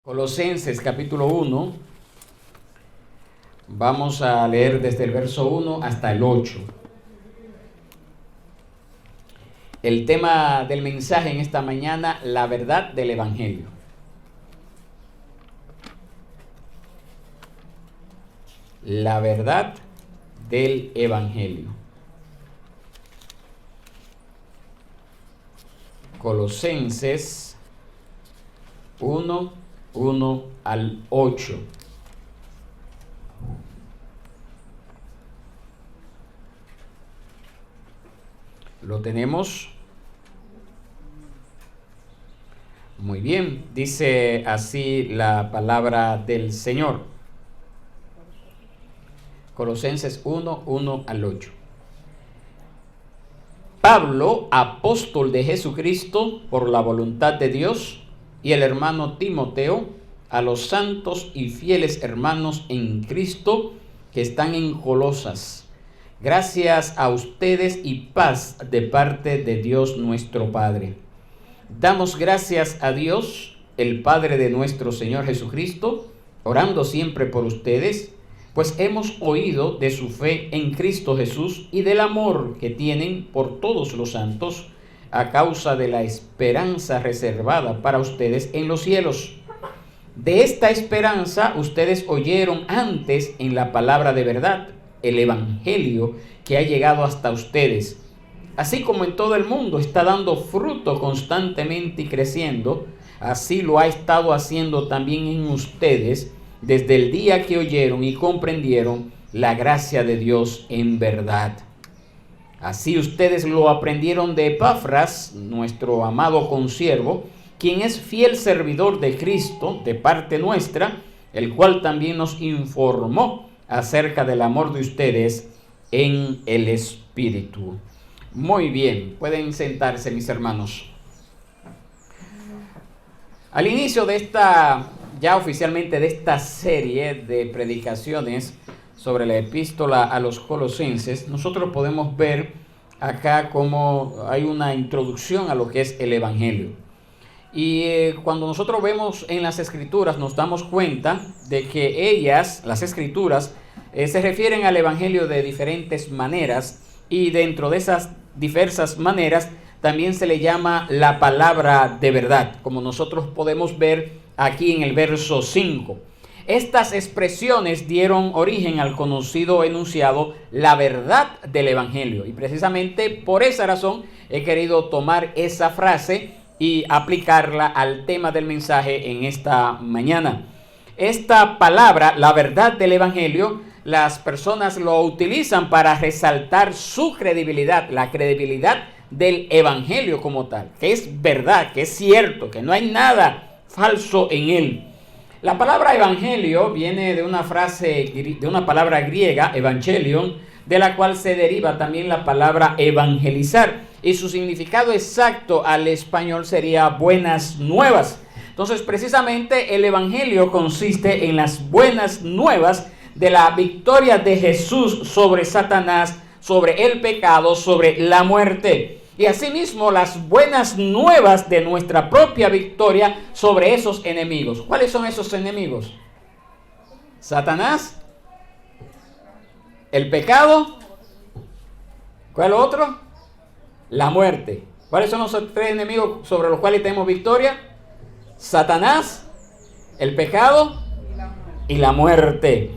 Colosenses capítulo 1, vamos a leer desde el verso 1 hasta el 8. El tema del mensaje en esta mañana, la verdad del Evangelio. La verdad del Evangelio. Colosenses 1, 1 al 8. ¿Lo tenemos? Muy bien, dice así la palabra del Señor. Colosenses 1, 1 al 8. Pablo, apóstol de Jesucristo por la voluntad de Dios, y el hermano Timoteo, a los santos y fieles hermanos en Cristo que están en Colosas. Gracias a ustedes y paz de parte de Dios nuestro Padre. Damos gracias a Dios, el Padre de nuestro Señor Jesucristo, orando siempre por ustedes, pues hemos oído de su fe en Cristo Jesús y del amor que tienen por todos los santos, a causa de la esperanza reservada para ustedes en los cielos. De esta esperanza ustedes oyeron antes en la palabra de verdad, el Evangelio que ha llegado hasta ustedes. Así como en todo el mundo está dando fruto constantemente y creciendo, así lo ha estado haciendo también en ustedes desde el día que oyeron y comprendieron la gracia de Dios en verdad. Así ustedes lo aprendieron de Epafras, nuestro amado consiervo, quien es fiel servidor de Cristo de parte nuestra, el cual también nos informó acerca del amor de ustedes en el Espíritu. Muy bien, pueden sentarse, mis hermanos. Al inicio de ya oficialmente de esta serie de predicaciones sobre la epístola a los colosenses, nosotros podemos ver acá cómo hay una introducción a lo que es el Evangelio. Y cuando nosotros vemos en las Escrituras nos damos cuenta de que las Escrituras, se refieren al Evangelio de diferentes maneras, y dentro de esas diversas maneras también se le llama la palabra de verdad, como nosotros podemos ver aquí en el verso 5. Estas expresiones dieron origen al conocido enunciado, la verdad del Evangelio. Y precisamente por esa razón he querido tomar esa frase y aplicarla al tema del mensaje en esta mañana. Esta palabra, la verdad del Evangelio, las personas lo utilizan para resaltar su credibilidad, la credibilidad del Evangelio como tal, que es verdad, que es cierto, que no hay nada falso en él. La palabra evangelio viene de una palabra griega, evangelion, de la cual se deriva también la palabra evangelizar, y su significado exacto al español sería buenas nuevas. Entonces, precisamente el evangelio consiste en las buenas nuevas de la victoria de Jesús sobre Satanás, sobre el pecado, sobre la muerte. Y asimismo las buenas nuevas de nuestra propia victoria sobre esos enemigos. ¿Cuáles son esos enemigos? Satanás, el pecado, ¿cuál otro? La muerte. ¿Cuáles son los tres enemigos sobre los cuales tenemos victoria? Satanás, el pecado y la muerte.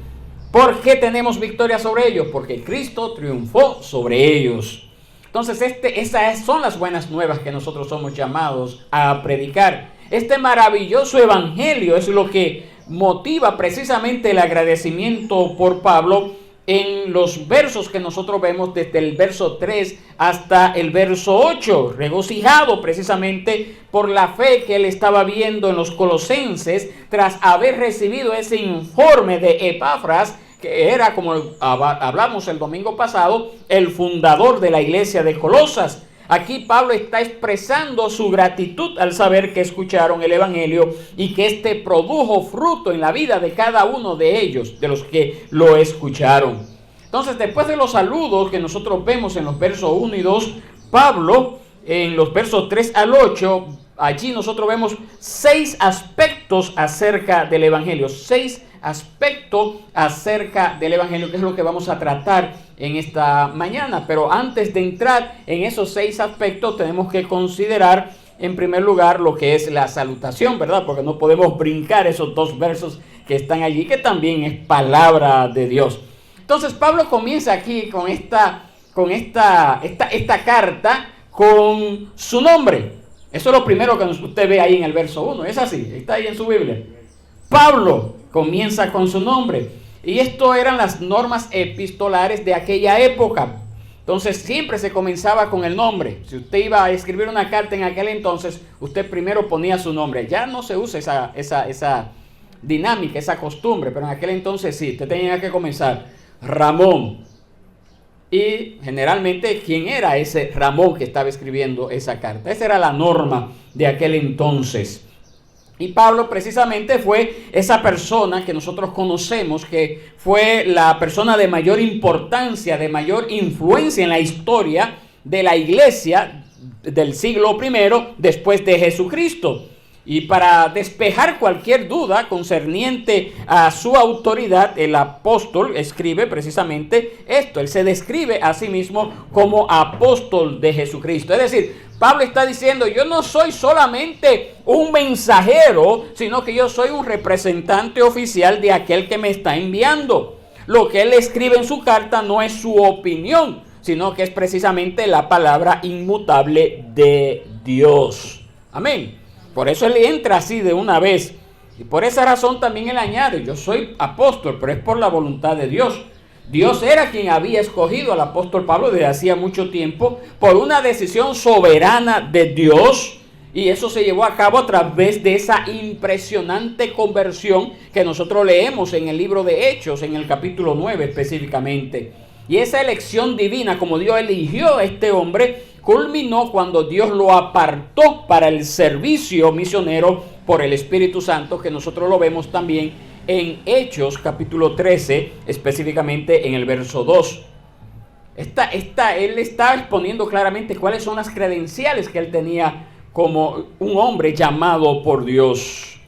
¿Por qué tenemos victoria sobre ellos? Porque Cristo triunfó sobre ellos. Entonces, esas son las buenas nuevas que nosotros somos llamados a predicar. Este maravilloso evangelio es lo que motiva precisamente el agradecimiento por Pablo en los versos que nosotros vemos desde el verso 3 hasta el verso 8, regocijado precisamente por la fe que él estaba viendo en los colosenses tras haber recibido ese informe de Epafras, que era, como hablamos el domingo pasado, el fundador de la iglesia de Colosas. Aquí Pablo está expresando su gratitud al saber que escucharon el evangelio y que este produjo fruto en la vida de cada uno de ellos, de los que lo escucharon. Entonces, después de los saludos que nosotros vemos en los versos 1 y 2, Pablo en los versos 3 al 8 allí nosotros vemos 6 aspectos acerca del Evangelio, 6 aspectos acerca del Evangelio, que es lo que vamos a tratar en esta mañana. Pero antes de entrar en esos 6 aspectos, tenemos que considerar en primer lugar lo que es la salutación, ¿verdad? Porque no podemos brincar esos 2 versos que están allí, que también es palabra de Dios. Entonces Pablo comienza aquí con esta carta con su nombre. Eso es lo primero que usted ve ahí en el verso 1. Es así, está ahí en su Biblia. Pablo comienza con su nombre. Y esto eran las normas epistolares de aquella época. Entonces siempre se comenzaba con el nombre. Si usted iba a escribir una carta en aquel entonces, usted primero ponía su nombre. Ya no se usa esa dinámica, esa costumbre, pero en aquel entonces sí, usted tenía que comenzar Ramón. Y generalmente, ¿quién era ese Ramón que estaba escribiendo esa carta? Esa era la norma de aquel entonces. Y Pablo precisamente fue esa persona que nosotros conocemos, que fue la persona de mayor importancia, de mayor influencia en la historia de la iglesia del siglo I después de Jesucristo. Y para despejar cualquier duda concerniente a su autoridad, el apóstol escribe precisamente esto. Él se describe a sí mismo como apóstol de Jesucristo. Es decir, Pablo está diciendo, yo no soy solamente un mensajero, sino que yo soy un representante oficial de aquel que me está enviando. Lo que él escribe en su carta no es su opinión, sino que es precisamente la palabra inmutable de Dios. Amén. Por eso él entra así de una vez. Y por esa razón también él añade, yo soy apóstol, pero es por la voluntad de Dios. Dios era quien había escogido al apóstol Pablo desde hacía mucho tiempo por una decisión soberana de Dios. Y eso se llevó a cabo a través de esa impresionante conversión que nosotros leemos en el libro de Hechos, en el capítulo 9 específicamente. Y esa elección divina, como Dios eligió a este hombre, culminó cuando Dios lo apartó para el servicio misionero por el Espíritu Santo, que nosotros lo vemos también en Hechos capítulo 13, específicamente en el verso 2. Él está exponiendo claramente cuáles son las credenciales que él tenía como un hombre llamado por Dios.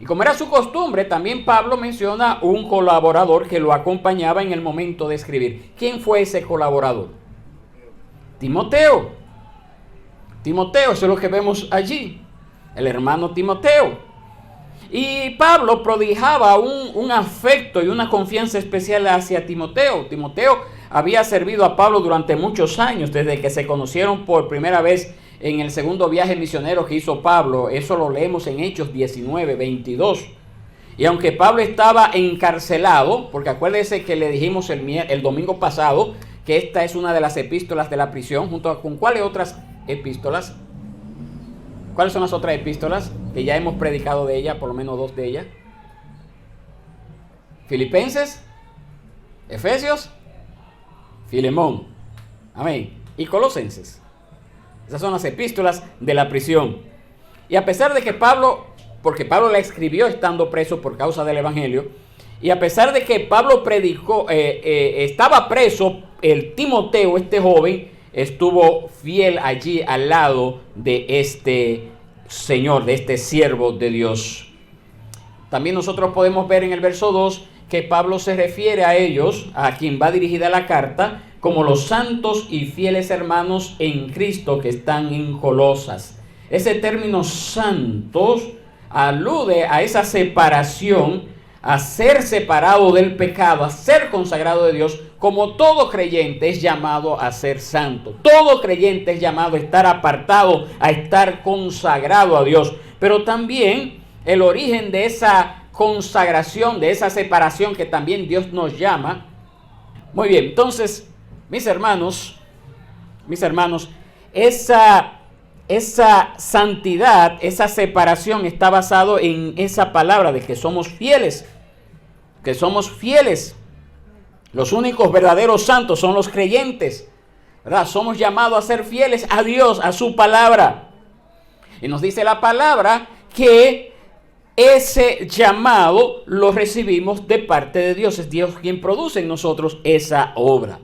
Y como era su costumbre, también Pablo menciona un colaborador que lo acompañaba en el momento de escribir. ¿Quién fue ese colaborador? Timoteo. Timoteo, eso es lo que vemos allí. El hermano Timoteo. Y Pablo prodigaba un afecto y una confianza especial hacia Timoteo. Timoteo había servido a Pablo durante muchos años, desde que se conocieron por primera vez en el segundo viaje misionero que hizo Pablo. Eso lo leemos en Hechos 19, 22. Y aunque Pablo estaba encarcelado, porque acuérdense que le dijimos el domingo pasado que esta es una de las epístolas de la prisión, junto con ¿cuáles otras epístolas? ¿Cuáles son las otras epístolas que ya hemos predicado de ella, por lo menos 2 de ellas? Filipenses, Efesios, Filemón, amén, y Colosenses. Esas son las epístolas de la prisión. Y a pesar de que porque Pablo la escribió estando preso por causa del evangelio, y a pesar de que Pablo predicó, estaba preso, el Timoteo, este joven, estuvo fiel allí al lado de este Señor, de este siervo de Dios. También nosotros podemos ver en el verso 2 que Pablo se refiere a ellos, a quien va dirigida la carta, como los santos y fieles hermanos en Cristo que están en Colosas. Ese término santos alude a esa separación, a ser separado del pecado, a ser consagrado de Dios, como todo creyente es llamado a ser santo. Todo creyente es llamado a estar apartado, a estar consagrado a Dios. Pero también el origen de esa consagración, de esa separación que también Dios nos llama. Muy bien, entonces, mis hermanos, esa santidad, esa separación está basado en esa palabra de que somos fieles. Que somos fieles. Los únicos verdaderos santos son los creyentes, ¿verdad? Somos llamados a ser fieles a Dios, a su palabra. Y nos dice la palabra que ese llamado lo recibimos de parte de Dios. Es Dios quien produce en nosotros esa obra.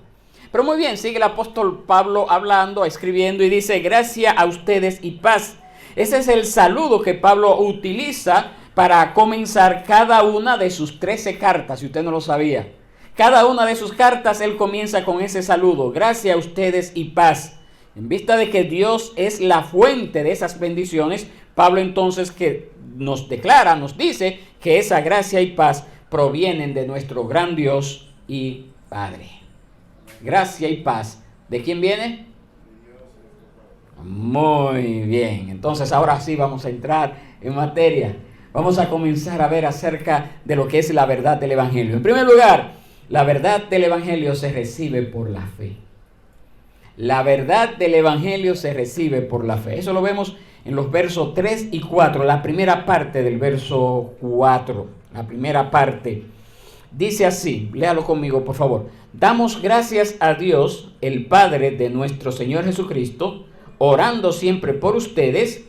Pero muy bien, sigue el apóstol Pablo hablando, escribiendo y dice: gracia a ustedes y paz Ese es el saludo que Pablo utiliza para comenzar cada una de sus 13 cartas, si usted no lo sabía. Cada una de sus cartas él comienza con ese saludo: gracia a ustedes y paz. En vista de que Dios es la fuente de esas bendiciones, Pablo entonces que nos declara, nos dice que esa gracia y paz provienen de nuestro gran Dios y Padre. Gracia y paz. ¿De quién viene? Muy bien. Entonces ahora sí vamos a entrar en materia. Vamos a comenzar a ver acerca de lo que es la verdad del Evangelio. En primer lugar, la verdad del Evangelio se recibe por la fe. La verdad del Evangelio se recibe por la fe. Eso lo vemos en los versos 3 y 4, la primera parte del verso 4. La primera parte dice así, léalo conmigo por favor. Damos gracias a Dios, el Padre de nuestro Señor Jesucristo, orando siempre por ustedes,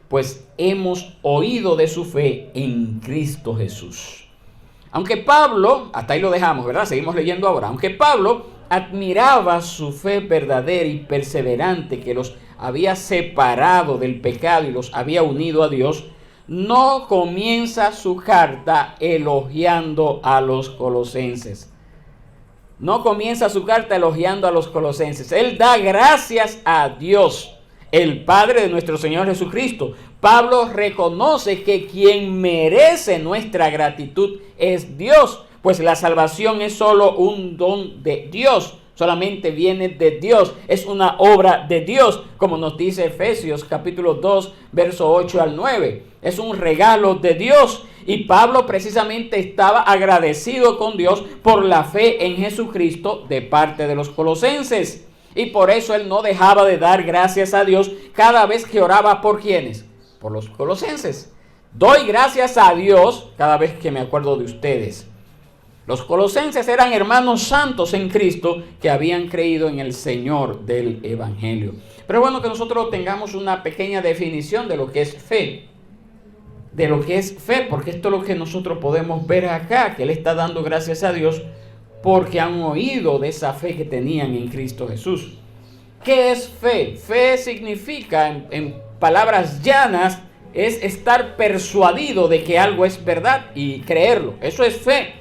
pues hemos oído de su fe en Cristo Jesús. Aunque Pablo, hasta ahí lo dejamos, ¿verdad? Seguimos leyendo ahora. Aunque Pablo admiraba su fe verdadera y perseverante que los había separado del pecado y los había unido a Dios, no comienza su carta elogiando a los colosenses. No comienza su carta elogiando a los colosenses. Él da gracias a Dios, el Padre de nuestro Señor Jesucristo. Pablo reconoce que quien merece nuestra gratitud es Dios, pues la salvación es solo un don de Dios, solamente viene de Dios, es una obra de Dios, como nos dice Efesios capítulo 2, verso 8 al 9. Es un regalo de Dios y Pablo precisamente estaba agradecido con Dios por la fe en Jesucristo de parte de los colosenses. Y por eso él no dejaba de dar gracias a Dios cada vez que oraba por ¿quiénes? Por los colosenses. Doy gracias a Dios cada vez que me acuerdo de ustedes. Los colosenses eran hermanos santos en Cristo que habían creído en el Señor del Evangelio. Pero bueno, que nosotros tengamos una pequeña definición de lo que es fe. De lo que es fe, porque esto es lo que nosotros podemos ver acá, que él está dando gracias a Dios porque han oído de esa fe que tenían en Cristo Jesús. ¿Qué es fe? Fe significa, en palabras llanas, es estar persuadido de que algo es verdad y creerlo. Eso es fe.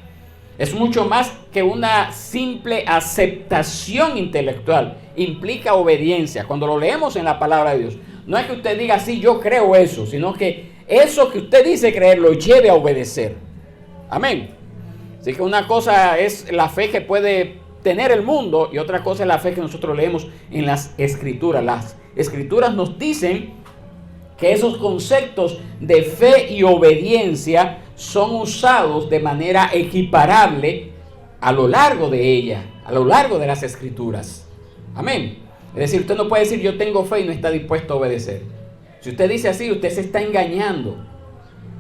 Es mucho más que una simple aceptación intelectual. Implica obediencia. Cuando lo leemos en la palabra de Dios, no es que usted diga, sí, yo creo eso, sino que eso que usted dice creer lo lleve a obedecer. Amén. Así que una cosa es la fe que puede tener el mundo y otra cosa es la fe que nosotros leemos en las Escrituras. Las Escrituras nos dicen que esos conceptos de fe y obediencia son usados de manera equiparable a lo largo de ella, a lo largo de las Escrituras. Amén. Es decir, usted no puede decir yo tengo fe y no está dispuesto a obedecer. Si usted dice así, usted se está engañando.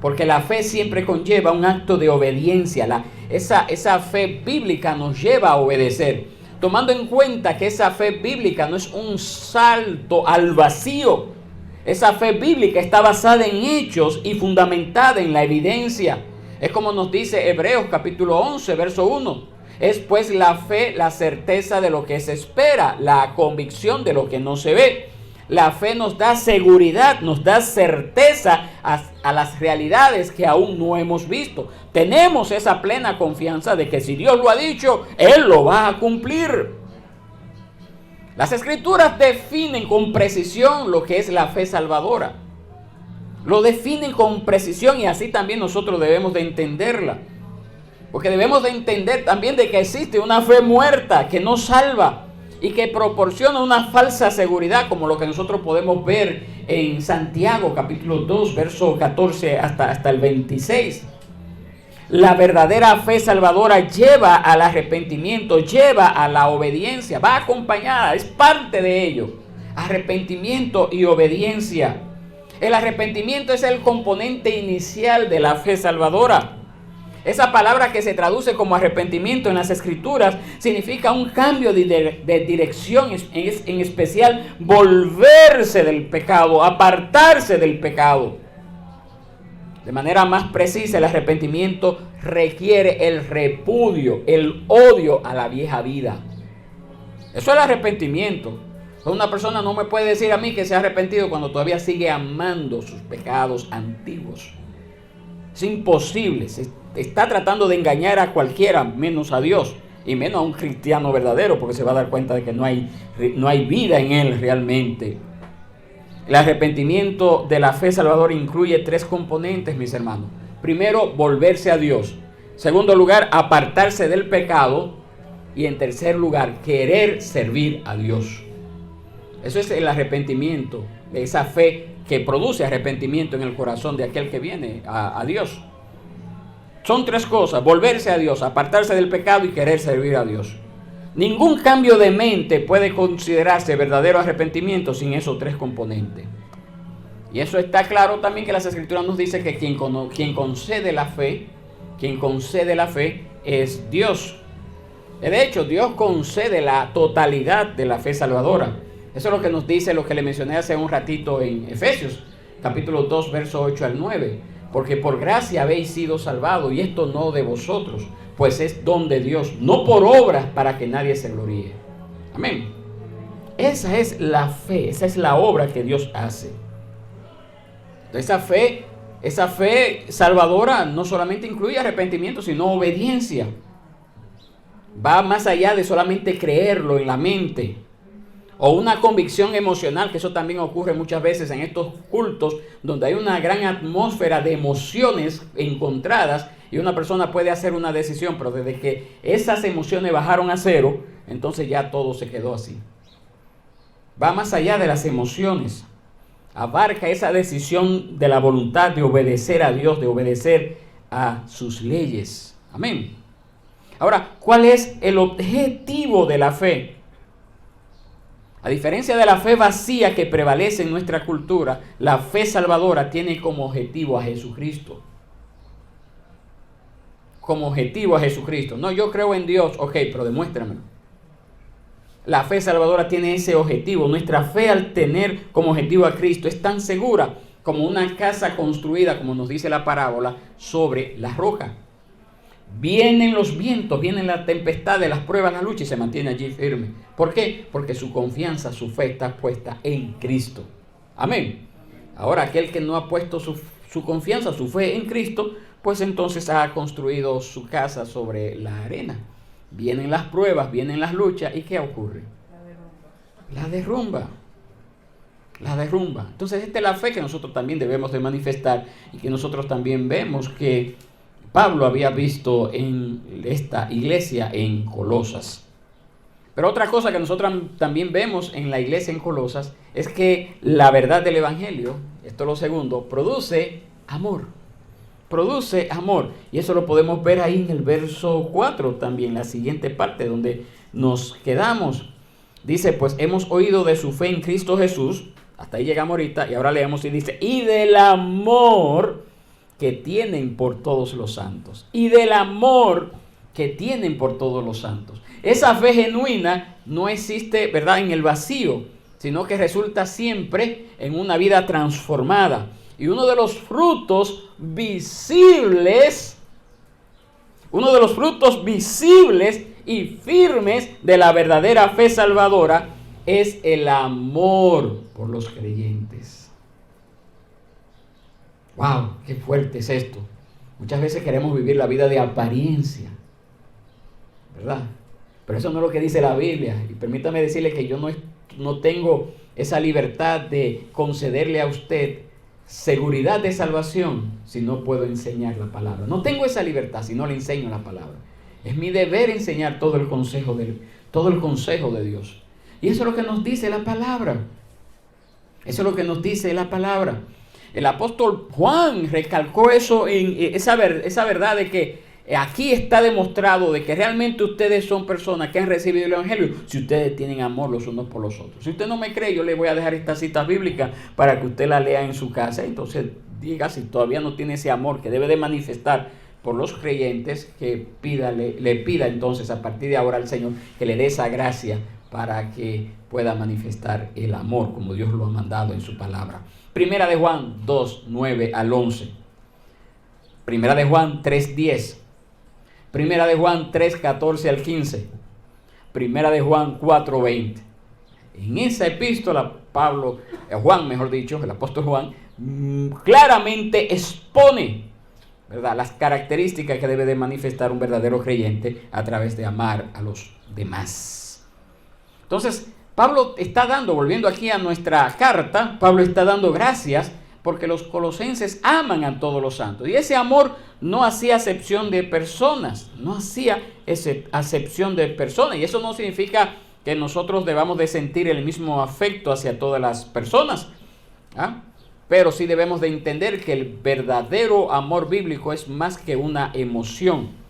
Porque la fe siempre conlleva un acto de obediencia. Esa fe bíblica nos lleva a obedecer. Tomando en cuenta que esa fe bíblica no es un salto al vacío. Esa fe bíblica está basada en hechos y fundamentada en la evidencia. Es como nos dice Hebreos capítulo 11, verso 1. Es pues la fe, la certeza de lo que se espera, la convicción de lo que no se ve. La fe nos da seguridad, nos da certeza a las realidades que aún no hemos visto. Tenemos esa plena confianza de que si Dios lo ha dicho, Él lo va a cumplir. Las Escrituras definen con precisión lo que es la fe salvadora. Lo definen con precisión y así también nosotros debemos de entenderla. Porque debemos de entender también de que existe una fe muerta que no salva y que proporciona una falsa seguridad, como lo que nosotros podemos ver en Santiago capítulo 2, verso 14 hasta el 26. La verdadera fe salvadora lleva al arrepentimiento, lleva a la obediencia, va acompañada, es parte de ello. Arrepentimiento y obediencia. El arrepentimiento es el componente inicial de la fe salvadora. Esa palabra que se traduce como arrepentimiento en las Escrituras significa un cambio de dirección, en especial volverse del pecado, apartarse del pecado. De manera más precisa, el arrepentimiento requiere el repudio, el odio a la vieja vida. Eso es el arrepentimiento. Una persona no me puede decir a mí que se ha arrepentido cuando todavía sigue amando sus pecados antiguos. Es imposible. Se está tratando de engañar a cualquiera, menos a Dios. Y menos a un cristiano verdadero, porque se va a dar cuenta de que no hay vida en él realmente. El arrepentimiento de la fe salvadora incluye 3 componentes, mis hermanos. Primero, volverse a Dios. Segundo lugar, apartarse del pecado. Y en tercer lugar, querer servir a Dios. Eso es el arrepentimiento, esa fe que produce arrepentimiento en el corazón de aquel que viene a Dios. Son 3 cosas: volverse a Dios, apartarse del pecado y querer servir a Dios. Ningún cambio de mente puede considerarse verdadero arrepentimiento sin esos 3 componentes. Y eso está claro también, que las Escrituras nos dice que quien concede la fe es Dios. De hecho, Dios concede la totalidad de la fe salvadora. Eso es lo que nos dice, lo que le mencioné hace un ratito en Efesios, capítulo 2, verso 8 al 9. Porque por gracia habéis sido salvados, y esto no de vosotros, pues es don de Dios, no por obras para que nadie se gloríe. Amén. Esa es la fe, esa es la obra que Dios hace. Esa fe salvadora no solamente incluye arrepentimiento, sino obediencia. Va más allá de solamente creerlo en la mente. O una convicción emocional, que eso también ocurre muchas veces en estos cultos, donde hay una gran atmósfera de emociones encontradas y una persona puede hacer una decisión, pero desde que esas emociones bajaron a 0, entonces ya todo se quedó así. Va más allá de las emociones. Abarca esa decisión de la voluntad de obedecer a Dios, de obedecer a sus leyes. Amén. Ahora, ¿cuál es el objetivo de la fe? A diferencia de la fe vacía que prevalece en nuestra cultura, la fe salvadora tiene como objetivo a Jesucristo. Como objetivo a Jesucristo. No, yo creo en Dios, ok, pero demuéstramelo. La fe salvadora tiene ese objetivo. Nuestra fe, al tener como objetivo a Cristo, es tan segura como una casa construida, como nos dice la parábola, sobre la roca. Vienen los vientos, vienen las tempestades, las pruebas, la lucha, y se mantiene allí firme. ¿Por qué? Porque su confianza, su fe está puesta en Cristo. Amén. Ahora, aquel que no ha puesto su confianza, su fe en Cristo, pues entonces ha construido su casa sobre la arena. Vienen las pruebas, vienen las luchas, ¿y qué ocurre? La derrumba. Entonces, esta es la fe que nosotros también debemos de manifestar, y que nosotros también vemos que Pablo había visto en esta iglesia en Colosas. Pero otra cosa que nosotros también vemos en la iglesia en Colosas es que la verdad del Evangelio, esto es lo segundo, produce amor. Produce amor. Y eso lo podemos ver ahí en el verso 4 también, la siguiente parte donde nos quedamos. Dice, pues hemos oído de su fe en Cristo Jesús. Hasta ahí llegamos ahorita, y ahora leemos y dice, y del amor que tienen por todos los santos. Y del amor que tienen por todos los santos. Esa fe genuina no existe, ¿verdad?, en el vacío, sino que resulta siempre en una vida transformada. Y uno de los frutos visibles y firmes de la verdadera fe salvadora es el amor por los creyentes. ¡Wow! ¡Qué fuerte es esto! Muchas veces queremos vivir la vida de apariencia, ¿verdad? Pero eso no es lo que dice la Biblia. Y permítame decirle que yo no tengo esa libertad de concederle a usted seguridad de salvación si no puedo enseñar la palabra. No tengo esa libertad si no le enseño la palabra. Es mi deber enseñar todo el consejo de Dios. Y eso es lo que nos dice la palabra. Eso es lo que nos dice la palabra. El apóstol Juan recalcó eso, en esa verdad de que aquí está demostrado de que realmente ustedes son personas que han recibido el Evangelio si ustedes tienen amor los unos por los otros. Si usted no me cree, yo le voy a dejar esta cita bíblica para que usted la lea en su casa. Entonces diga, si todavía no tiene ese amor que debe de manifestar por los creyentes, que le pida entonces a partir de ahora al Señor que le dé esa gracia para que pueda manifestar el amor como Dios lo ha mandado en su palabra. Primera de Juan 2, 9 al 11. Primera de Juan 3, 10. Primera de Juan 3, 14 al 15. Primera de Juan 4, 20. En esa epístola, Juan, mejor dicho, el apóstol Juan, claramente expone, ¿verdad?, las características que debe de manifestar un verdadero creyente a través de amar a los demás. Entonces, Pablo está dando, volviendo aquí a nuestra carta, Pablo está dando gracias porque los colosenses aman a todos los santos. Y ese amor no hacía acepción de personas, Y eso no significa que nosotros debamos de sentir el mismo afecto hacia todas las personas, ¿ah? Pero sí debemos de entender que el verdadero amor bíblico es más que una emoción.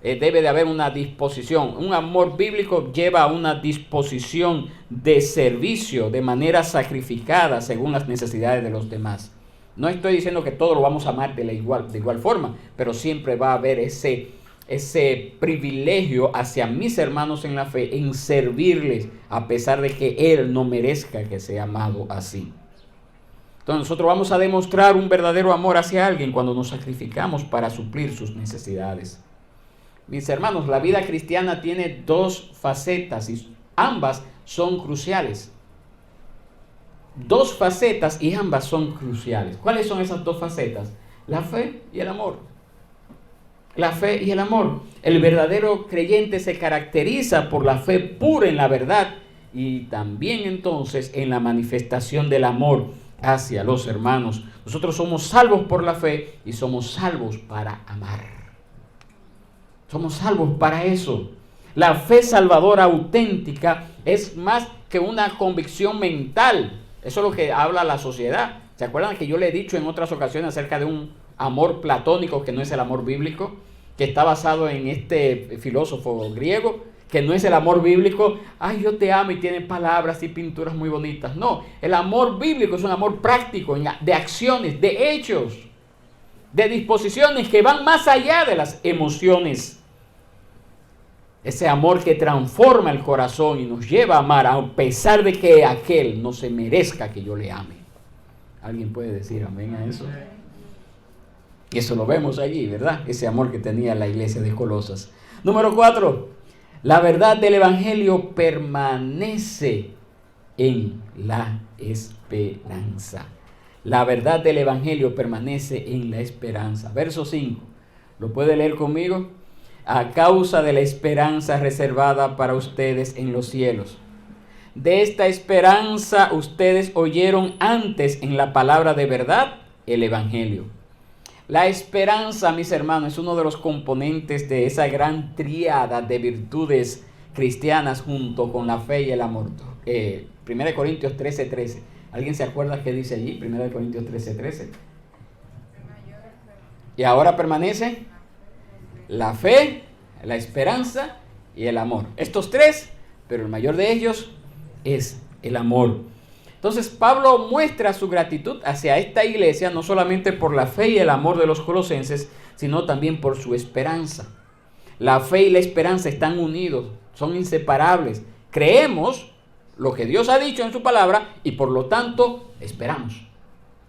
Debe de haber una disposición. Un amor bíblico lleva a una disposición de servicio de manera sacrificada según las necesidades de los demás. No estoy diciendo que todos lo vamos a amar de igual forma, pero siempre va a haber ese privilegio hacia mis hermanos en la fe en servirles a pesar de que él no merezca que sea amado así. Entonces nosotros vamos a demostrar un verdadero amor hacia alguien cuando nos sacrificamos para suplir sus necesidades. Mis hermanos, la vida cristiana tiene dos facetas y ambas son cruciales. Dos facetas y ambas son cruciales. ¿Cuáles son esas dos facetas? La fe y el amor. La fe y el amor. El verdadero creyente se caracteriza por la fe pura en la verdad y también entonces en la manifestación del amor hacia los hermanos. Nosotros somos salvos por la fe y somos salvos para amar. Somos salvos para eso. La fe salvadora auténtica es más que una convicción mental. Eso es lo que habla la sociedad. ¿Se acuerdan que yo le he dicho en otras ocasiones acerca de un amor platónico que no es el amor bíblico? Que está basado en este filósofo griego, que no es el amor bíblico. Ay, yo te amo y tiene palabras y pinturas muy bonitas. No, el amor bíblico es un amor práctico, de acciones, de hechos, de disposiciones que van más allá de las emociones. Ese amor que transforma el corazón y nos lleva a amar a pesar de que aquel no se merezca que yo le ame. ¿Alguien puede decir amén a eso? Y eso lo vemos allí, ¿verdad? Ese amor que tenía la iglesia de Colosas. Número 4. La verdad del evangelio permanece en la esperanza. La verdad del evangelio permanece en la esperanza. Verso 5. ¿Lo puede leer conmigo? A causa de la esperanza reservada para ustedes en los cielos. De esta esperanza ustedes oyeron antes en la palabra de verdad, el evangelio. La esperanza, mis hermanos, es uno de los componentes de esa gran tríada de virtudes cristianas junto con la fe y el amor. 1 Corintios 13:13. ¿Alguien se acuerda qué dice allí? 1 Corintios 13:13. Y ahora permanece la fe, la esperanza y el amor. Estos tres, pero el mayor de ellos es el amor. Entonces Pablo muestra su gratitud hacia esta iglesia no solamente por la fe y el amor de los colosenses, sino también por su esperanza. La fe y la esperanza están unidos, son inseparables. Creemos lo que Dios ha dicho en su palabra y por lo tanto esperamos.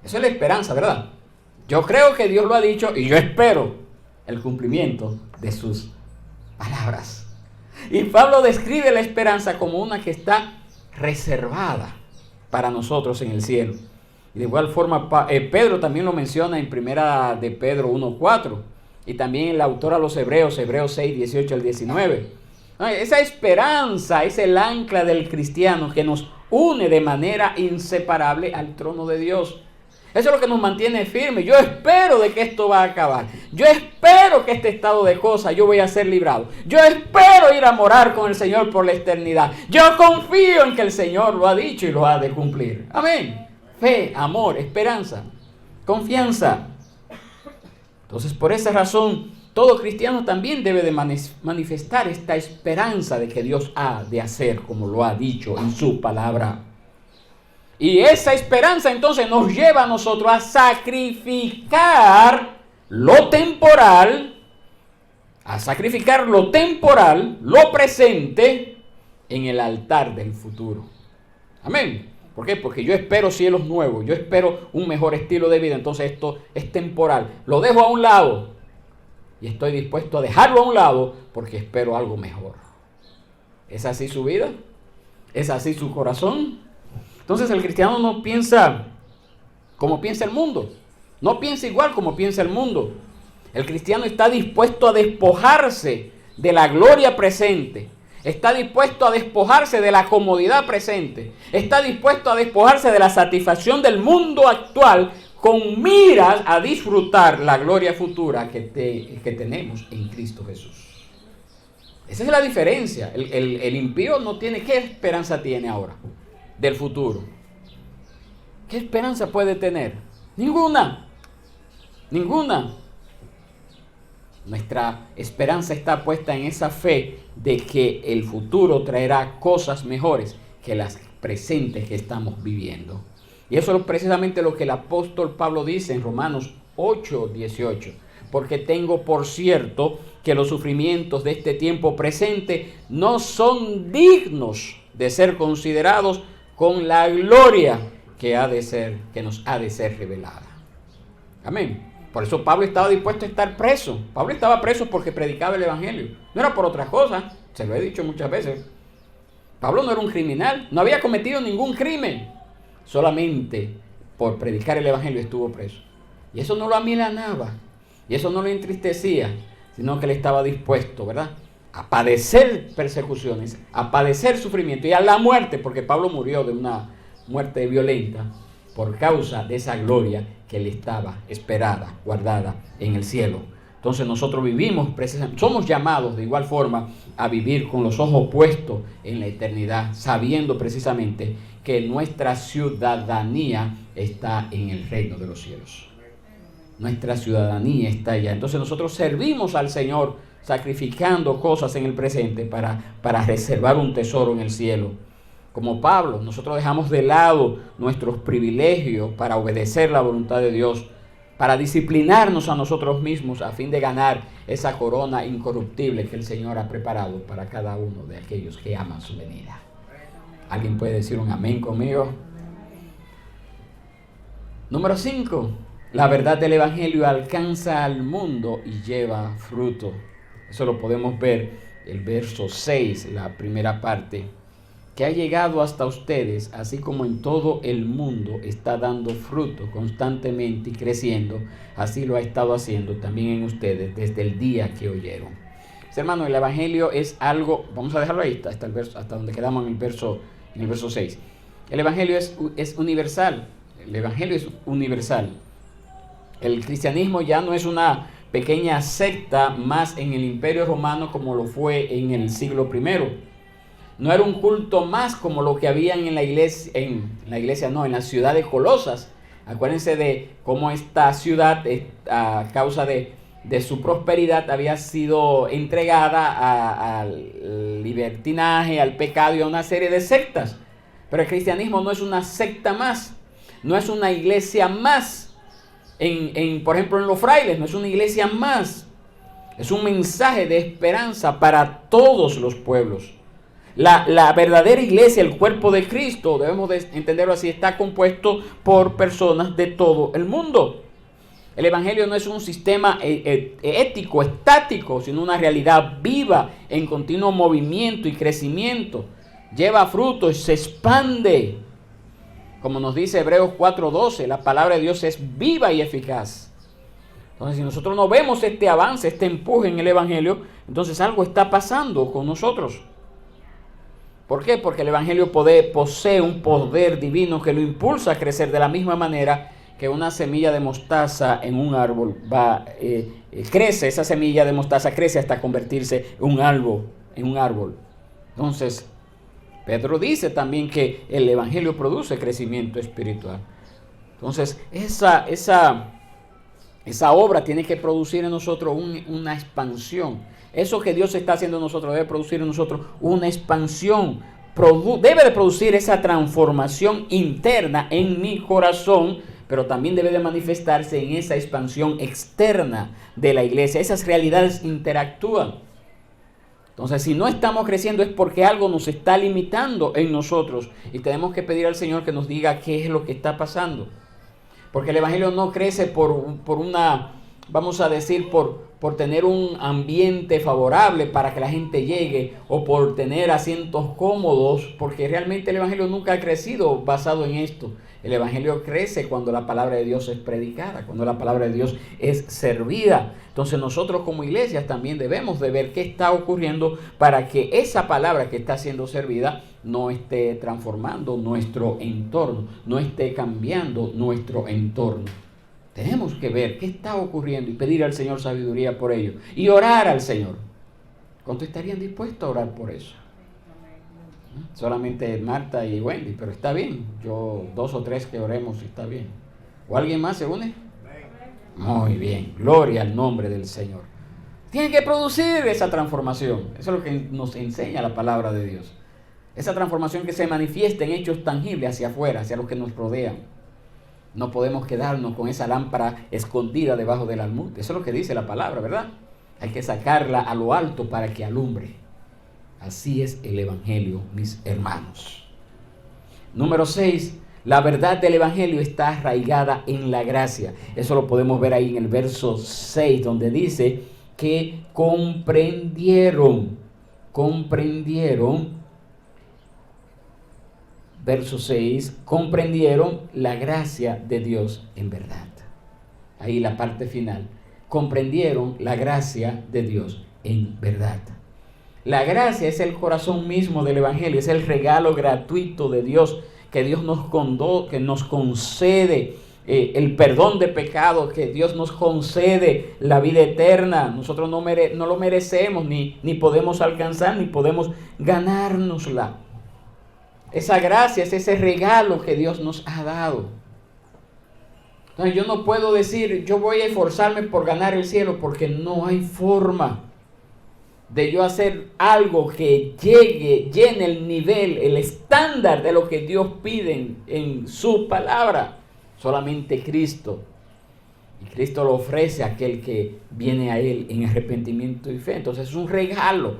Esa es la esperanza, ¿verdad? Yo creo que Dios lo ha dicho y yo espero el cumplimiento de sus palabras. Y Pablo describe la esperanza como una que está reservada para nosotros en el cielo. Y de igual forma Pedro también lo menciona en primera de Pedro 1:4 y también el autor a los Hebreos 6:18 al 19. Esa esperanza es el ancla del cristiano que nos une de manera inseparable al trono de Dios. Eso es lo que nos mantiene firmes. Yo espero de que esto va a acabar. Yo espero que este estado de cosas yo voy a ser librado. Yo espero ir a morar con el Señor por la eternidad. Yo confío en que el Señor lo ha dicho y lo ha de cumplir. Amén. Fe, amor, esperanza, confianza. Entonces, por esa razón, todo cristiano también debe de manifestar esta esperanza de que Dios ha de hacer como lo ha dicho en su palabra. Y esa esperanza entonces nos lleva a nosotros a sacrificar lo temporal, lo presente, en el altar del futuro. Amén. ¿Por qué? Porque yo espero cielos nuevos, yo espero un mejor estilo de vida, entonces esto es temporal. Lo dejo a un lado y estoy dispuesto a dejarlo a un lado porque espero algo mejor. ¿Es así su vida? ¿Es así su corazón? Entonces el cristiano no piensa como piensa el mundo. No piensa igual como piensa el mundo. El cristiano está dispuesto a despojarse de la gloria presente. Está dispuesto a despojarse de la comodidad presente. Está dispuesto a despojarse de la satisfacción del mundo actual con miras a disfrutar la gloria futura que tenemos en Cristo Jesús. Esa es la diferencia. El impío no tiene. ¿Qué esperanza tiene ahora del futuro? ¿Qué esperanza puede tener? Ninguna. Ninguna. Nuestra esperanza está puesta en esa fe de que el futuro traerá cosas mejores que las presentes que estamos viviendo. Y eso es precisamente lo que el apóstol Pablo dice en Romanos 8:18. Porque tengo por cierto que los sufrimientos de este tiempo presente no son dignos de ser considerados con la gloria que nos ha de ser revelada. Amén. Por eso Pablo estaba dispuesto a estar preso. Pablo estaba preso porque predicaba el evangelio. No era por otra cosa, se lo he dicho muchas veces. Pablo no era un criminal, no había cometido ningún crimen. Solamente por predicar el evangelio estuvo preso. Y eso no lo amilanaba, y eso no lo entristecía, sino que él estaba dispuesto, ¿verdad?, a padecer persecuciones, a padecer sufrimiento y a la muerte, porque Pablo murió de una muerte violenta por causa de esa gloria que le estaba esperada, guardada en el cielo. Entonces nosotros vivimos, somos llamados de igual forma a vivir con los ojos puestos en la eternidad, sabiendo precisamente que nuestra ciudadanía está en el reino de los cielos. Nuestra ciudadanía está allá. Entonces nosotros servimos al Señor sacrificando cosas en el presente para reservar un tesoro en el cielo. Como Pablo, nosotros dejamos de lado nuestros privilegios para obedecer la voluntad de Dios, para disciplinarnos a nosotros mismos a fin de ganar esa corona incorruptible que el Señor ha preparado para cada uno de aquellos que aman su venida. ¿Alguien puede decir un amén conmigo? Número 5. La verdad del evangelio alcanza al mundo y lleva fruto. Eso lo podemos ver el verso 6, la primera parte. Que ha llegado hasta ustedes, así como en todo el mundo está dando fruto constantemente y creciendo, así lo ha estado haciendo también en ustedes desde el día que oyeron. Hermano, el evangelio es algo, vamos a dejarlo ahí hasta donde quedamos en el verso 6. El evangelio es universal. El evangelio es universal. El cristianismo ya no es una pequeña secta más en el Imperio Romano como lo fue en el siglo I. No era un culto más como lo que había en la ciudad de Colosas. Acuérdense de cómo esta ciudad, a causa de su prosperidad, había sido entregada al libertinaje, al pecado y a una serie de sectas. Pero el cristianismo no es una secta más, no es una iglesia más. Por ejemplo, en los frailes, no es una iglesia más. Es un mensaje de esperanza para todos los pueblos. La verdadera iglesia, el cuerpo de Cristo, debemos de entenderlo así, está compuesto por personas de todo el mundo. El evangelio no es un sistema ético, estático, sino una realidad viva, en continuo movimiento y crecimiento. Lleva fruto y se expande. Como nos dice Hebreos 4:12, la palabra de Dios es viva y eficaz. Entonces, si nosotros no vemos este avance, este empuje en el evangelio, entonces algo está pasando con nosotros. ¿Por qué? Porque el evangelio posee un poder divino que lo impulsa a crecer de la misma manera que una semilla de mostaza en un árbol crece. Esa semilla de mostaza crece hasta convertirse en un árbol. Entonces, Pedro dice también que el evangelio produce crecimiento espiritual. Entonces, esa obra tiene que producir en nosotros una expansión. Eso que Dios está haciendo en nosotros debe producir en nosotros una expansión. Debe de producir esa transformación interna en mi corazón, pero también debe de manifestarse en esa expansión externa de la iglesia. Esas realidades interactúan. Entonces, si no estamos creciendo es porque algo nos está limitando en nosotros y tenemos que pedir al Señor que nos diga qué es lo que está pasando. Porque el evangelio no crece por una, vamos a decir, por por tener un ambiente favorable para que la gente llegue o por tener asientos cómodos, porque realmente el Evangelio nunca ha crecido basado en esto. El Evangelio crece cuando la palabra de Dios es predicada, cuando la palabra de Dios es servida. Entonces nosotros como iglesias también debemos de ver qué está ocurriendo para que esa palabra que está siendo servida no esté transformando nuestro entorno, no esté cambiando nuestro entorno. Tenemos que ver qué está ocurriendo y pedir al Señor sabiduría por ello y orar al Señor. ¿Cuánto estarían dispuestos a orar por eso? Solamente Marta y Wendy, pero está bien. Yo, 2 o 3 que oremos, está bien. ¿O alguien más se une? Muy bien, gloria al nombre del Señor. Tiene que producir esa transformación. Eso es lo que nos enseña la palabra de Dios. Esa transformación que se manifiesta en hechos tangibles hacia afuera, hacia los que nos rodean. No podemos quedarnos con esa lámpara escondida debajo del almud. Eso es lo que dice la palabra, ¿verdad? Hay que sacarla a lo alto para que alumbre. Así es el Evangelio, mis hermanos. Número 6. La verdad del Evangelio está arraigada en la gracia. Eso lo podemos ver ahí en el verso 6, donde dice que comprendieron. Verso 6, comprendieron la gracia de Dios en verdad. Ahí la parte final. Comprendieron la gracia de Dios en verdad. La gracia es el corazón mismo del Evangelio, es el regalo gratuito de Dios, que Dios que nos concede el perdón de pecados, que Dios nos concede la vida eterna. Nosotros no lo merecemos, ni podemos alcanzar, ni podemos ganárnosla. Esa gracia es ese regalo que Dios nos ha dado. Entonces yo no puedo decir, yo voy a esforzarme por ganar el cielo, porque no hay forma de yo hacer algo que llene el nivel, el estándar de lo que Dios pide en su palabra. Solamente Cristo. Y Cristo lo ofrece a aquel que viene a Él en arrepentimiento y fe. Entonces es un regalo.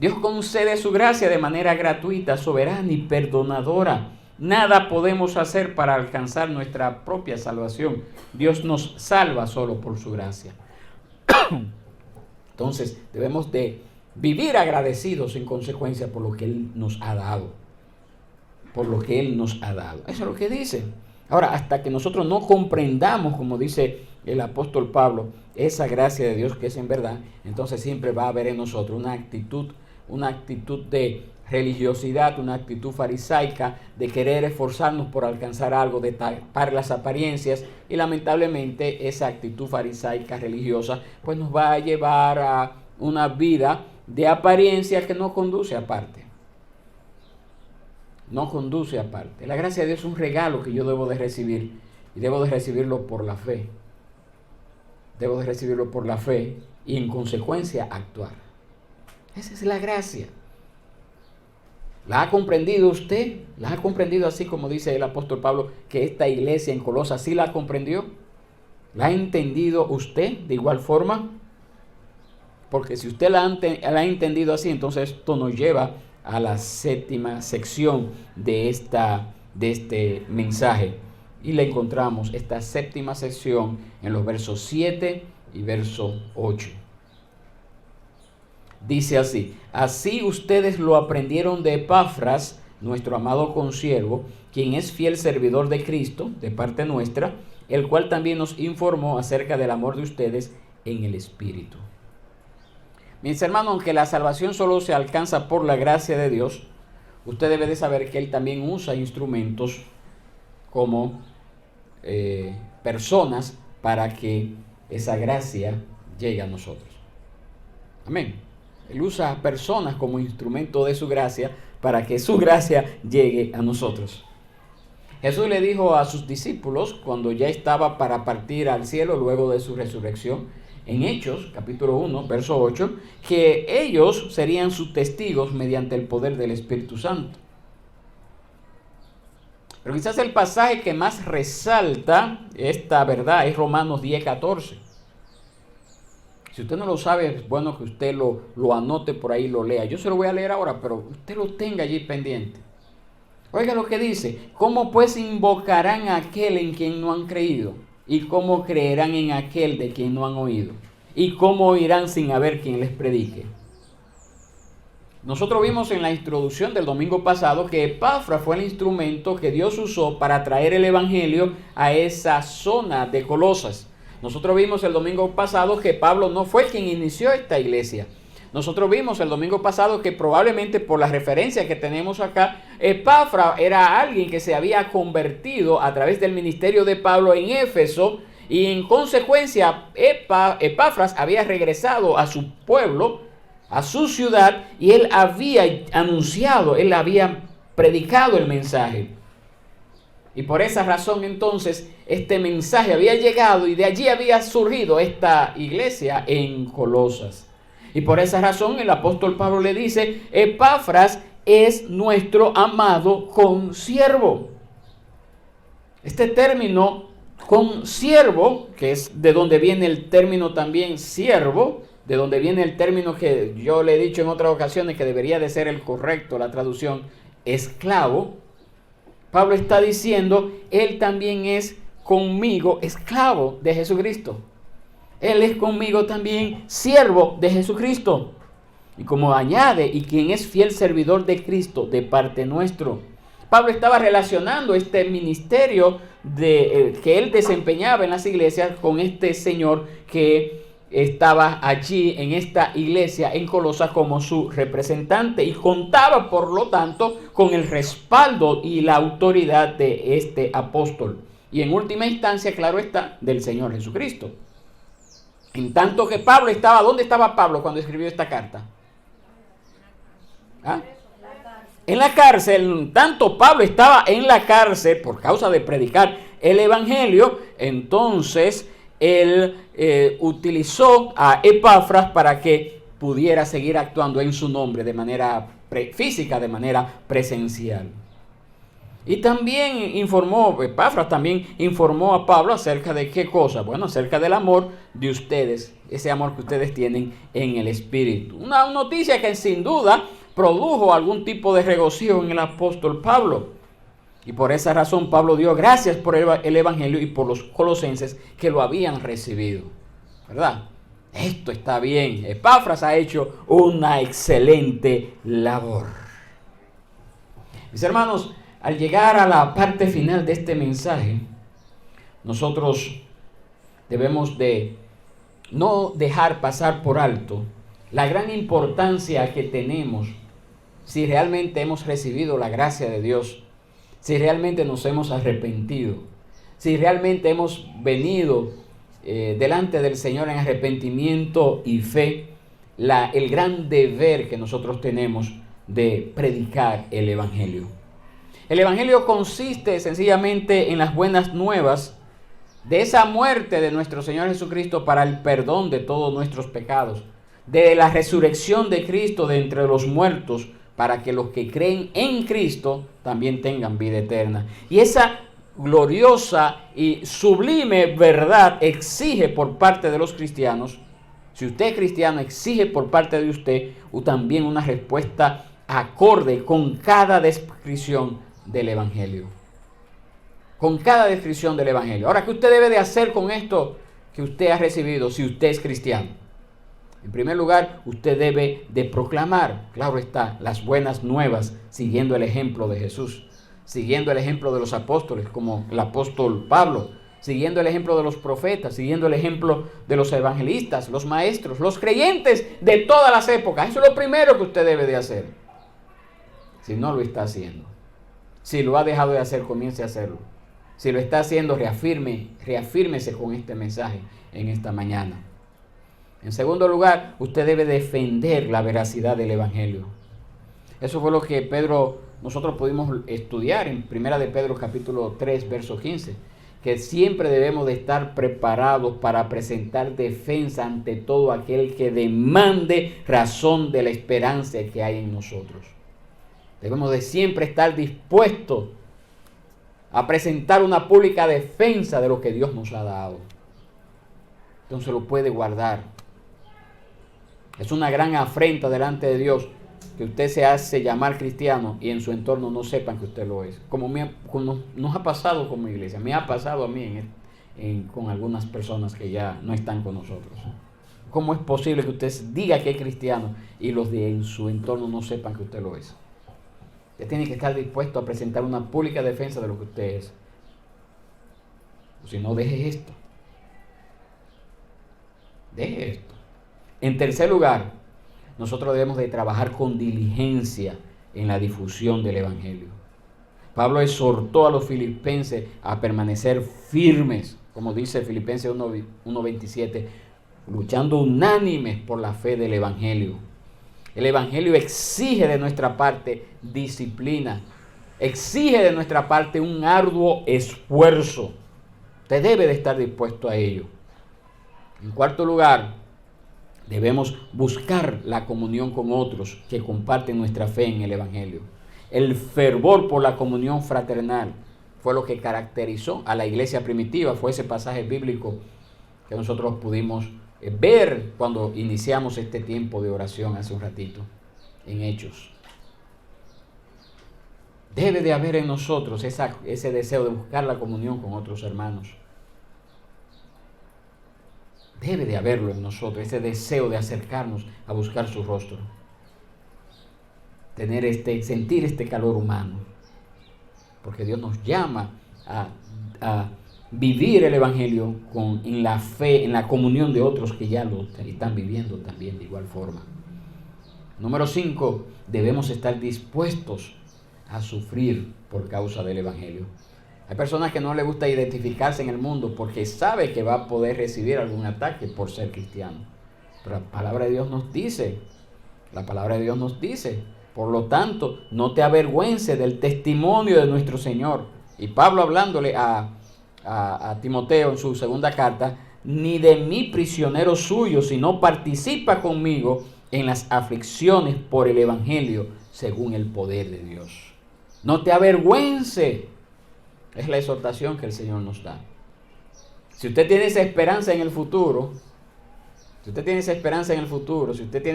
Dios concede su gracia de manera gratuita, soberana y perdonadora. Nada podemos hacer para alcanzar nuestra propia salvación. Dios nos salva solo por su gracia. Entonces debemos de vivir agradecidos en consecuencia por lo que Él nos ha dado. Eso es lo que dice. Ahora, hasta que nosotros no comprendamos, como dice el apóstol Pablo, esa gracia de Dios que es en verdad, entonces siempre va a haber en nosotros una actitud de religiosidad, una actitud farisaica, de querer esforzarnos por alcanzar algo, de tapar las apariencias, y lamentablemente esa actitud farisaica religiosa pues nos va a llevar a una vida de apariencia que no conduce a parte. La gracia de Dios es un regalo que yo debo de recibir, y debo de recibirlo por la fe. Y en consecuencia actuar. Esa es la gracia. ¿La ha comprendido usted? ¿La ha comprendido así como dice el apóstol Pablo que esta iglesia en Colosas sí la comprendió? ¿La ha entendido usted de igual forma? Porque si usted la ha entendido así, entonces esto nos lleva a la 7ª sección de este mensaje. Y le encontramos esta 7ª sección en los versos 7 y verso 8. Dice así: así ustedes lo aprendieron de Epafras, nuestro amado consiervo, quien es fiel servidor de Cristo, de parte nuestra, el cual también nos informó acerca del amor de ustedes en el Espíritu. Mis hermanos, aunque la salvación solo se alcanza por la gracia de Dios, usted debe de saber que Él también usa instrumentos como personas para que esa gracia llegue a nosotros. Amén. Él usa personas como instrumento de su gracia para que su gracia llegue a nosotros. Jesús le dijo a sus discípulos cuando ya estaba para partir al cielo luego de su resurrección, en Hechos, capítulo 1, verso 8, que ellos serían sus testigos mediante el poder del Espíritu Santo. Pero quizás el pasaje que más resalta esta verdad es Romanos 10:14. Si usted no lo sabe, es bueno que usted lo anote por ahí, lo lea. Yo se lo voy a leer ahora, pero usted lo tenga allí pendiente. Oiga lo que dice: ¿cómo pues invocarán a aquel en quien no han creído? ¿Y cómo creerán en aquel de quien no han oído? ¿Y cómo oirán sin haber quien les predique? Nosotros vimos en la introducción del domingo pasado que Epafras fue el instrumento que Dios usó para traer el evangelio a esa zona de Colosas. Nosotros vimos el domingo pasado que Pablo no fue quien inició esta iglesia. Nosotros vimos el domingo pasado que probablemente por la referencia que tenemos acá, Epafras era alguien que se había convertido a través del ministerio de Pablo en Éfeso, y en consecuencia Epafras había regresado a su pueblo, a su ciudad, y él había anunciado, él había predicado el mensaje. Y por esa razón entonces este mensaje había llegado y de allí había surgido esta iglesia en Colosas. Y por esa razón el apóstol Pablo le dice: Epafras es nuestro amado consiervo. Este término consiervo, que es de donde viene el término también siervo, de donde viene el término que yo le he dicho en otras ocasiones que debería de ser el correcto, la traducción, esclavo. Pablo está diciendo, él también es conmigo esclavo de Jesucristo. Él es conmigo también siervo de Jesucristo. Y como añade, y quien es fiel servidor de Cristo de parte nuestro. Pablo estaba relacionando este ministerio que él desempeñaba en las iglesias con este señor que estaba allí en esta iglesia en Colosas como su representante, y contaba por lo tanto con el respaldo y la autoridad de este apóstol, y en última instancia, claro está, del Señor Jesucristo. En tanto que Pablo estaba, ¿dónde estaba Pablo cuando escribió esta carta? ¿Ah? En la cárcel. Tanto Pablo estaba en la cárcel por causa de predicar el evangelio. Entonces él utilizó a Epafras para que pudiera seguir actuando en su nombre de manera física, de manera presencial. Y también Epafras también informó a Pablo acerca de qué cosa. Bueno, acerca del amor de ustedes, ese amor que ustedes tienen en el Espíritu. Una noticia que sin duda produjo algún tipo de regocijo en el apóstol Pablo. Y por esa razón Pablo dio gracias por el evangelio y por los colosenses que lo habían recibido. ¿Verdad? Esto está bien. Epafras ha hecho una excelente labor. Mis hermanos, al llegar a la parte final de este mensaje, nosotros debemos de no dejar pasar por alto la gran importancia que tenemos si realmente hemos recibido la gracia de Dios, si realmente nos hemos arrepentido, si realmente hemos venido delante del Señor en arrepentimiento y fe, el gran deber que nosotros tenemos de predicar el Evangelio. El Evangelio consiste sencillamente en las buenas nuevas de esa muerte de nuestro Señor Jesucristo para el perdón de todos nuestros pecados, de la resurrección de Cristo de entre los muertos, para que los que creen en Cristo también tengan vida eterna. Y esa gloriosa y sublime verdad exige por parte de los cristianos, si usted es cristiano, exige por parte de usted también una respuesta acorde con cada descripción del Evangelio. Con cada descripción del Evangelio. Ahora, ¿qué usted debe de hacer con esto que usted ha recibido si usted es cristiano? En primer lugar, usted debe de proclamar, claro está, las buenas nuevas, siguiendo el ejemplo de Jesús, siguiendo el ejemplo de los apóstoles, como el apóstol Pablo, siguiendo el ejemplo de los profetas, siguiendo el ejemplo de los evangelistas, los maestros, los creyentes de todas las épocas. Eso es lo primero que usted debe de hacer. Si no lo está haciendo, si lo ha dejado de hacer, comience a hacerlo. Si lo está haciendo, reafírmese con este mensaje en esta mañana. En segundo lugar, usted debe defender la veracidad del Evangelio. Eso fue lo que nosotros pudimos estudiar en 1 de Pedro capítulo 3, verso 15, que siempre debemos de estar preparados para presentar defensa ante todo aquel que demande razón de la esperanza que hay en nosotros. Debemos de siempre estar dispuestos a presentar una pública defensa de lo que Dios nos ha dado. Entonces lo puede guardar. Es una gran afrenta delante de Dios que usted se hace llamar cristiano y en su entorno no sepan que usted lo es. Como nos ha pasado como iglesia, me ha pasado a mí con algunas personas que ya no están con nosotros. ¿Cómo es posible que usted diga que es cristiano y los de en su entorno no sepan que usted lo es? Usted tiene que estar dispuesto a presentar una pública defensa de lo que usted es. O si no, deje esto. Deje esto. En tercer lugar, nosotros debemos de trabajar con diligencia en la difusión del Evangelio. Pablo exhortó a los filipenses a permanecer firmes, como dice Filipenses 1:27, luchando unánimes por la fe del Evangelio. El Evangelio exige de nuestra parte disciplina, exige de nuestra parte un arduo esfuerzo. Usted debe de estar dispuesto a ello. En cuarto lugar, debemos buscar la comunión con otros que comparten nuestra fe en el Evangelio. El fervor por la comunión fraternal fue lo que caracterizó a la iglesia primitiva. Fue ese pasaje bíblico que nosotros pudimos ver cuando iniciamos este tiempo de oración hace un ratito, en Hechos. Debe de haber en nosotros ese deseo de buscar la comunión con otros hermanos. Debe de haberlo en nosotros, ese deseo de acercarnos a buscar su rostro. Sentir este calor humano. Porque Dios nos llama a vivir el Evangelio en la fe, en la comunión de otros que ya lo están viviendo también de igual forma. Número 5, debemos estar dispuestos a sufrir por causa del Evangelio. Hay personas que no les gusta identificarse en el mundo porque sabe que va a poder recibir algún ataque por ser cristiano. Pero la palabra de Dios nos dice, por lo tanto, no te avergüences del testimonio de nuestro Señor. Y Pablo hablándole a Timoteo en su segunda carta, ni de mí prisionero suyo, sino participa conmigo en las aflicciones por el Evangelio, según el poder de Dios. No te avergüences. Es la exhortación que el Señor nos da. Si usted tiene esa esperanza en el futuro, si usted tiene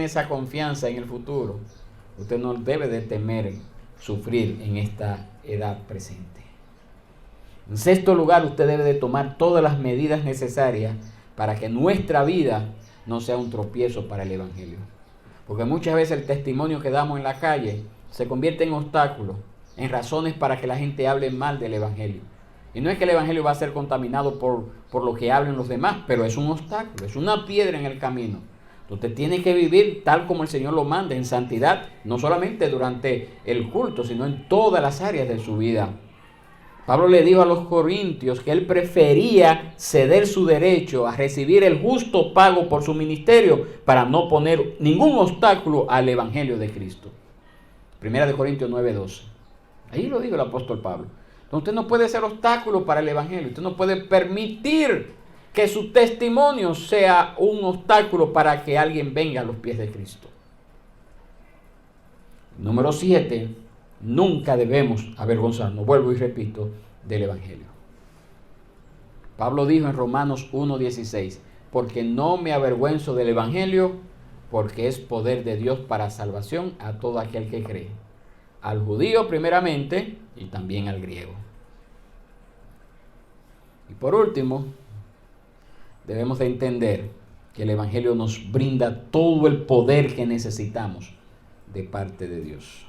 esa confianza en el futuro, usted no debe de temer sufrir en esta edad presente. En sexto lugar, usted debe de tomar todas las medidas necesarias para que nuestra vida no sea un tropiezo para el Evangelio. Porque muchas veces el testimonio que damos en la calle se convierte en obstáculos, en razones para que la gente hable mal del Evangelio. Y no es que el Evangelio va a ser contaminado por lo que hablen los demás, pero es un obstáculo, es una piedra en el camino. Usted tiene que vivir tal como el Señor lo manda, en santidad, no solamente durante el culto, sino en todas las áreas de su vida. Pablo le dijo a los corintios que él prefería ceder su derecho a recibir el justo pago por su ministerio para no poner ningún obstáculo al Evangelio de Cristo. Primera de Corintios 9:12. Ahí lo dijo el apóstol Pablo. Entonces usted no puede ser obstáculo para el Evangelio. Usted no puede permitir que su testimonio sea un obstáculo para que alguien venga a los pies de Cristo. Número 7. Nunca debemos avergonzarnos, vuelvo y repito, del Evangelio. Pablo dijo en Romanos 1:16, porque no me avergüenzo del Evangelio, porque es poder de Dios para salvación a todo aquel que cree. Al judío primeramente y también al griego. Y por último, debemos de entender que el Evangelio nos brinda todo el poder que necesitamos de parte de Dios.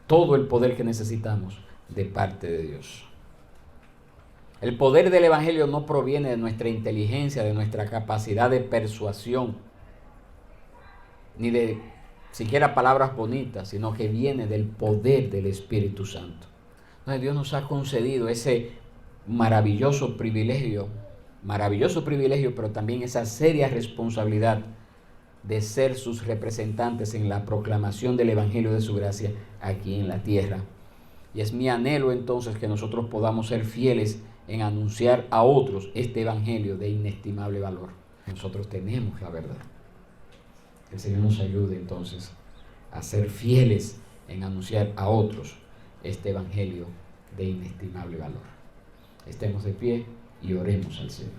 Todo el poder que necesitamos de parte de Dios. El poder del Evangelio no proviene de nuestra inteligencia, de nuestra capacidad de persuasión, ni de siquiera palabras bonitas, sino que viene del poder del Espíritu Santo. Entonces Dios nos ha concedido ese maravilloso privilegio, pero también esa seria responsabilidad de ser sus representantes en la proclamación del Evangelio de su gracia aquí en la tierra. Y es mi anhelo entonces que nosotros podamos ser fieles en anunciar a otros este Evangelio de inestimable valor. Nosotros tenemos la verdad. Que el Señor nos ayude entonces a ser fieles en anunciar a otros este Evangelio de inestimable valor. Estemos de pie y oremos al Señor.